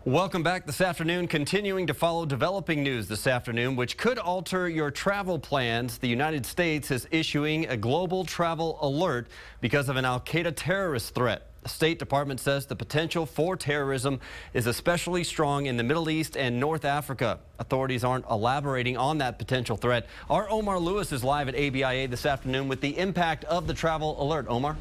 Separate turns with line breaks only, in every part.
Welcome back this afternoon. Continuing to follow developing news this afternoon, which could alter your travel plans. The United States is issuing a global travel alert because of an al-Qaida terrorist threat. The State Department says the potential for terrorism is especially strong in the Middle East and North Africa. Authorities aren't elaborating on that potential threat. Our Omar Lewis is live at ABIA this afternoon with the impact of the travel alert. Omar?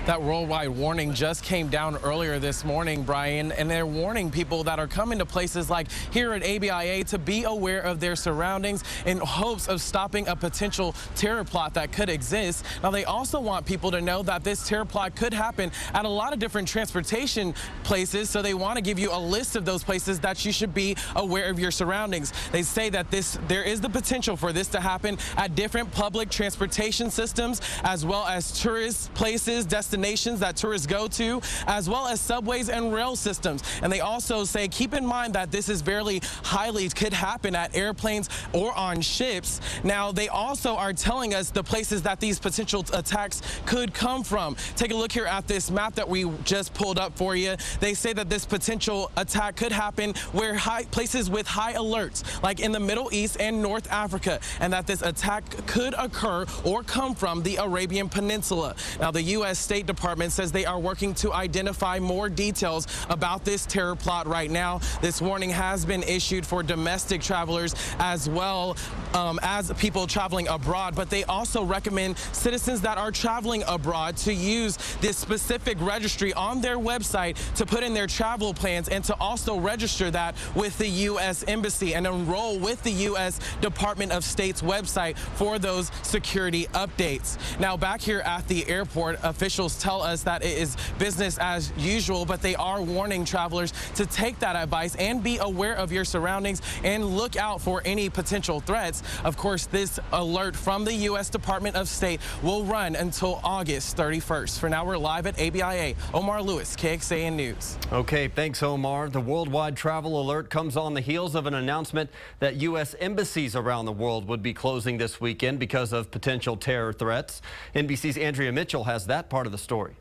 That worldwide warning just came down earlier this morning, Brian, and they're warning people that are coming to places like here at ABIA to be aware of their surroundings in hopes of stopping a potential terror plot that could exist. Now, they also want people to know that this terror plot could happen at a lot of different transportation places, so they want to give you a list of those places that you should be aware of your surroundings. They say that there is the potential for this to happen at different public transportation systems, as well as tourist places, destinations that tourists go to, as well as subways and rail systems. And they also say, keep in mind that this is could happen at airplanes or on ships. Now, they also are telling us the places that these potential attacks could come from. Take a look here at this map that we just pulled up for you. They say that this potential attack could happen where places with high alerts, like in the Middle East and North Africa, and that this attack could occur or come from the Arabian Peninsula. Now, the U.S. State Department says they are working to identify more details about this terror plot right now. This warning has been issued for domestic travelers as well as people traveling abroad, but they also recommend citizens that are traveling abroad to use this specific registry on their website to put in their travel plans and to also register that with the U.S. Embassy and enroll with the U.S. Department of State's website for those security updates. Now, back here at the airport, officials tell us that it is business as usual, but they are warning travelers to take that advice and be aware of your surroundings and look out for any potential threats. Of course, this alert from the U.S. Department of State will run until August 31st. For now, we're live at ABIA. Omar Lewis, KXAN News.
Okay, thanks, Omar. The worldwide travel alert comes on the heels of an announcement that U.S. embassies around the world would be closing this weekend because of potential terror threats. NBC's Andrea Mitchell has that part of the story.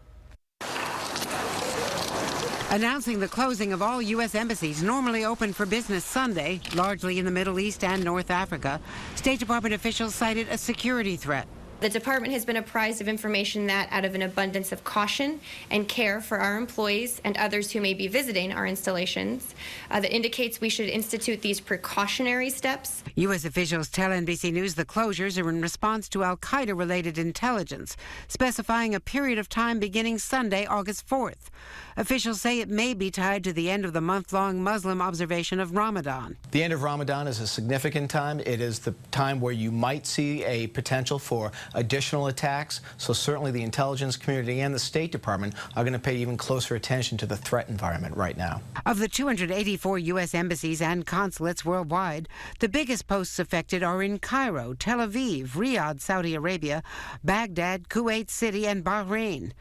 Announcing the closing of all U.S. embassies normally open for business Sunday, largely in the Middle East and North Africa, State Department officials cited a security threat.
The department has been apprised of information that, out of an abundance of caution and care for our employees and others who may be visiting our installations, that indicates we should institute these precautionary steps.
U.S. officials tell NBC News the closures are in response to al-Qaida-related intelligence, specifying a period of time beginning Sunday, August 4th. Officials say it may be tied to the end of the month-long Muslim observation of Ramadan.
The end of Ramadan is a significant time. It is the time where you might see a potential for additional attacks, so certainly the intelligence community and the State Department are going to pay even closer attention to the threat environment right now.
Of the 284 U.S. embassies and consulates worldwide, the biggest posts affected are in Cairo, Tel Aviv, Riyadh, Saudi Arabia, Baghdad, Kuwait City, and Bahrain.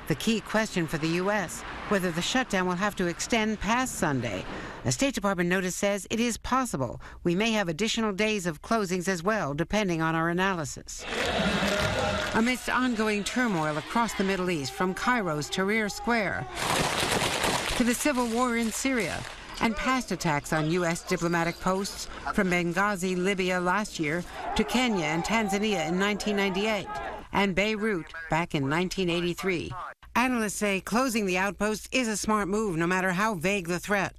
The key question for the U.S., whether the shutdown will have to extend past Sunday. A State Department notice says it is possible we may have additional days of closings as well, depending on our analysis. Amidst ongoing turmoil across the Middle East, from Cairo's Tahrir Square to the civil war in Syria, and past attacks on U.S. diplomatic posts, from Benghazi, Libya last year, to Kenya and Tanzania in 1998, and Beirut back in 1983. Analysts say closing the outposts is a smart move, no matter how vague the threat.